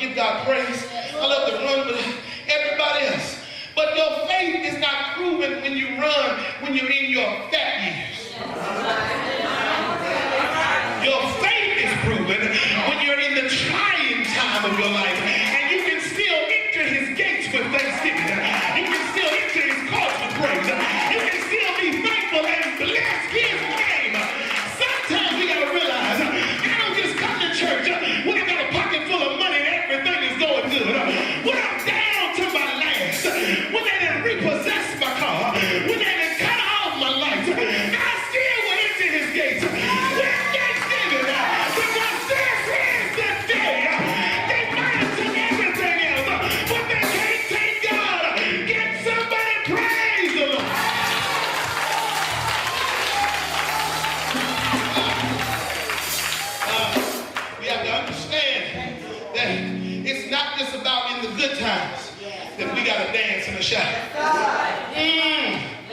give God praise. I love to run with everybody else. But your faith is not proven when you run when you're in your fat years. Your faith is proven when you're in the trying time of your life. And you can still enter his gates with thanksgiving. You can still enter his courts with praise. You can still be thankful and bless his name. Sometimes we got to realize, I don't just come to church when I got a pocket full of money and everything is going good. When I'm down to my last, when they didn't repossess my car, when they didn't cut off my lights, I still went into his gates with thanksgiving. Because this is the day. They might have took everything else, but they can't take God. Get somebody praise the Lord. We have to understand that it's not just about in the good times that we got to dance and shout.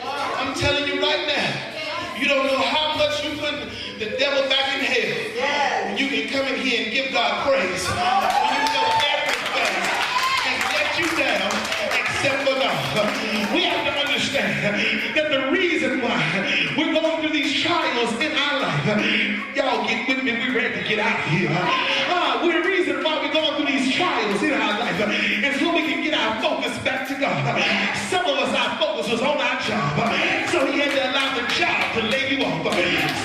I'm telling you right now, you don't know how much you put the devil back in hell when you can come in here and give God praise. When you know everything can let you down except for God. We have to understand that the reason why we're going through these trials in our life, y'all get with me, we're ready to get out of here. The reason why we're going through these trials in our life is so we can get our focus back to God. Some of us, our focus was on our job, so he had to allow the job to lay you off.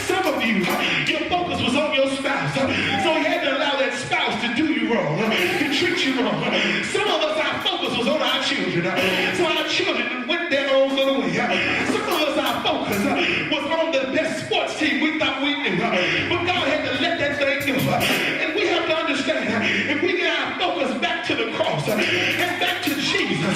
Some of you, your focus was on your spouse, so he had to allow that spouse to do you wrong, to treat you wrong. Some of us, our focus was on our children, so our children went their own little way. Some of us, our focus was on the best sports team we thought we knew, but God had to let that thing go. And we have to understand, if we get our focus back to the cross and back to Jesus,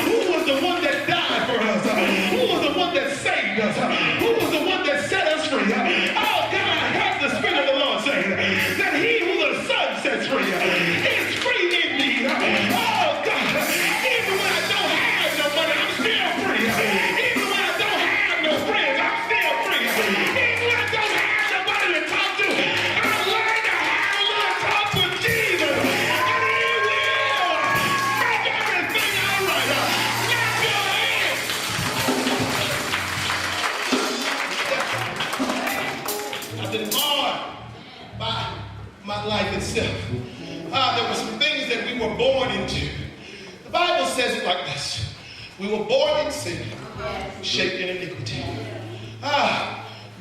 who was the one that died for us, who was the one that saved us, who was the one that set us free. Oh God, I have the Spirit of the Lord saying that he who the Son sets free is free indeed. Oh God, even when I don't have no money, I'm still free. Even when I don't have no friends, I'm still free. Even when I don't have nobody to talk to, I'm learning to have a little talk with Jesus. And he will make everything all right. Clap your hands. I've been marred by my life itself. There were some things that we were born into. The Bible says it like this. We were born in sin, shaped in iniquity.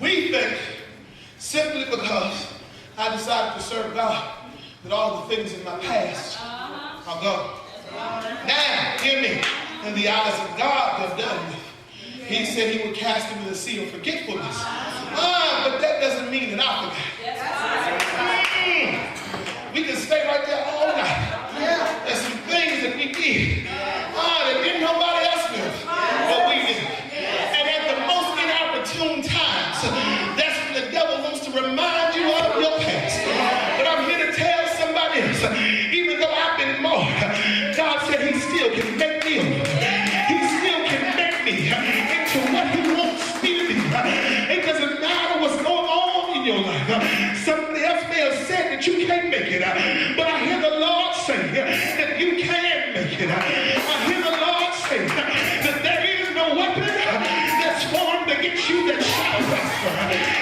We think simply because I decided to serve God that all the things in my past are gone. Now, hear me, in the eyes of God, they're done with. He said he would cast them in the sea of forgetfulness. But that doesn't mean that I forgot. We can stay right there all night. There's some things that we did that didn't nobody else do, but we did. And at the most inopportune times, that's when the devil wants to remind you of your past. But I'm here to tell somebody else, even though I've been marred, God said he still can make me over. He still can make me into what he wants me to be. It doesn't matter what's going on in your life. Somebody else may have said that you can't make it, but I hear the Lord say that you can make it. I hear the Lord say that there is no weapon that's formed against you that shall prosper.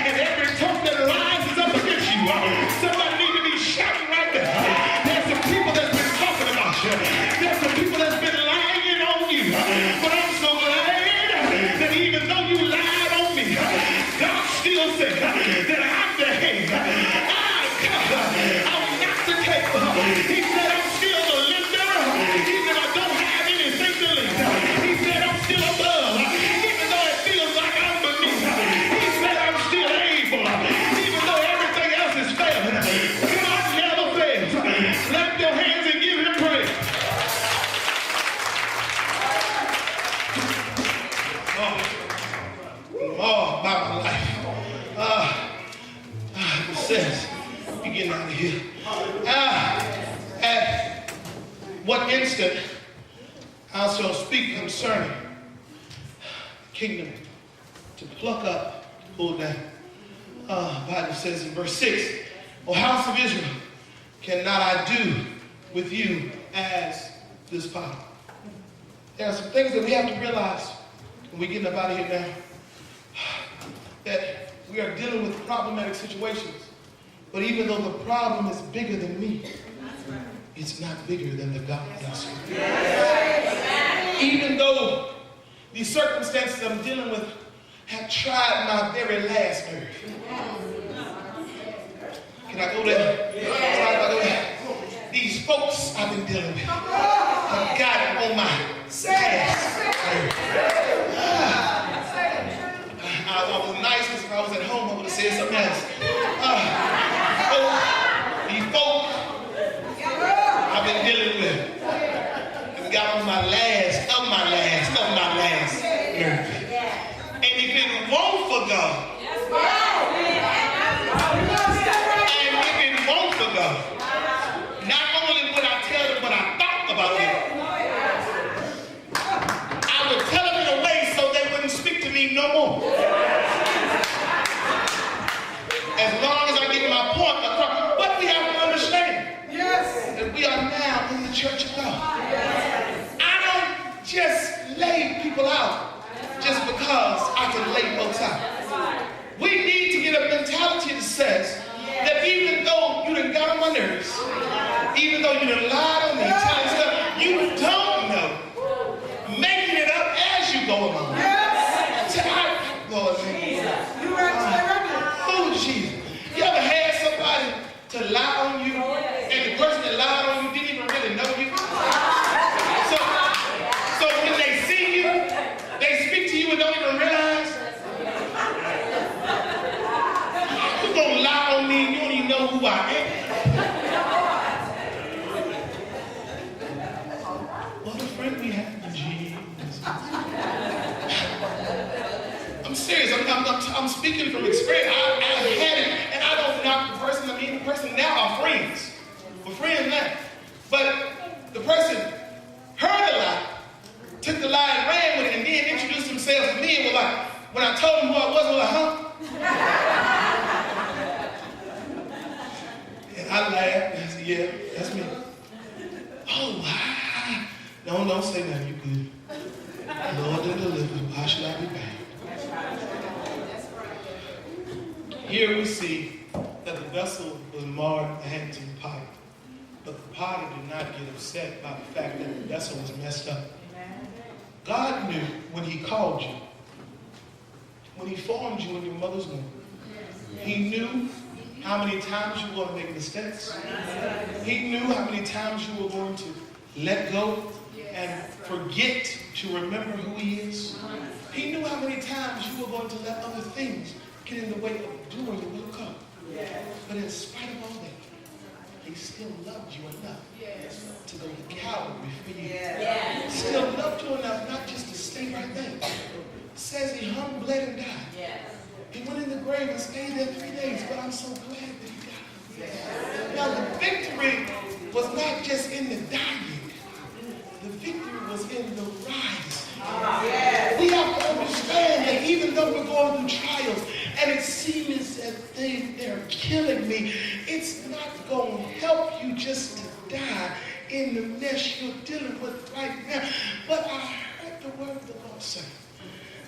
And every tongue that rises up against you, somebody need to be shouting right there. There's some people that's been talking about you. There's some people that's been lying on you. But I'm so glad that even though you lied on me, God still said that I'm the head. I'm not the tail. He said I'm still the lender. He said I don't have anything to lend. He said I'm still above. Even though it feels like I'm beneath. He said I'm still able. Even though everything else is failing. God never fails. Clap your hands and give him praise. Oh, by my life. It says, you getting out of here. At what instant I shall speak concerning the kingdom to pluck up, to pull down. The Bible says in verse 6, O house of Israel, cannot I do with you as this potter. There are some things that we have to realize when we get up out of here now. That we are dealing with problematic situations. But even though the problem is bigger than me, it's not bigger than the God that I serve. Even though these circumstances I'm dealing with have tried my very last nerve. Can I go there? Can I go there? These folks I've been dealing with have got it on my last nerve. I was nice because if I was at home, I would have said something else. These folks I've been dealing with have got on my last nerve. And if it won't for God, not only would I tell them what I thought about them, I would tell them in a way so they wouldn't speak to me no more. As long as I get my point across. But we have to understand that we are now in the church of God. I don't just lay people out just because I can lay folks out. We need to get a mentality that says that even though you done got on my nerves, even though you done lied on me, telling stuff you don't know, making it up as you go along. Lord, oh, Jesus. You ever had somebody to lie on you, and the person that lied on you didn't even really know you? So when they see you, they speak to you and don't even realize. You're going to lie on me and you don't even know who I am. What a friend we have in Jesus. I'm serious. I'm speaking from experience. I had it, and I don't knock the person. I mean, the person now are friends. We're friends now. But the person heard a lie, took the lie and ran with it, and then introduced themselves to me and was like, when I told them who I was like, huh? And I laughed and I said, yeah, that's me. Oh, wow. Don't say nothing, you good. Lord, deliver. Why should I be bad? Here we see that the vessel was marred in the hands of the potter. But the potter did not get upset by the fact that the vessel was messed up. God knew when he called you, when he formed you in your mother's womb. He knew how many times you were going to make mistakes. He knew how many times you were going to let go and forget to remember who he is. He knew how many times you were going to let other things get in the way of doing the will of God. But in spite of all that, he still loved you enough to go to Calvary for you. Still loved you enough not just to stay right there. It says he hung, bled, and died. He went in the grave and stayed there 3 days, but I'm so glad that he died. Now the victory was not just in the dying. The victory was in the rise. We have to understand that even though we're going through trials and it seems that they're killing me, it's not going to help you just to die in the mess you're dealing with right now. But I heard the word of the Lord say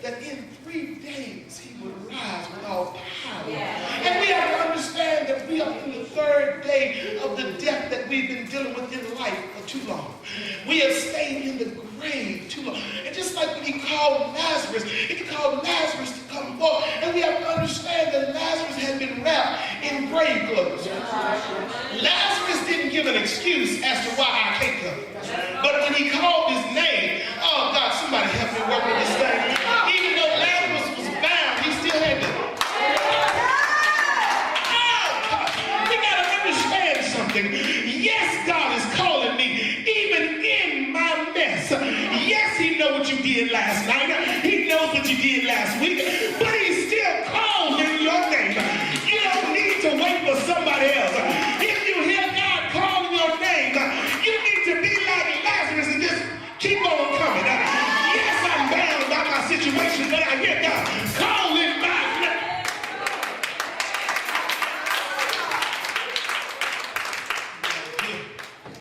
that in 3 days he would rise with all power. And we have to understand that we are in the 3rd day of the death that we've been dealing with in life for too long. We have stayed in the grave too long. And just like when he called Lazarus, he called Lazarus to come forth. And we have to understand that Lazarus had been wrapped in grave clothes. Lazarus didn't give an excuse as to why I can't come. But when he called his name, oh God, somebody help me work with this thing. Even though Lazarus was bound, he still had to. We got to understand something. Yes, God is calling me, even in my mess. Yes, he knows what you did last night.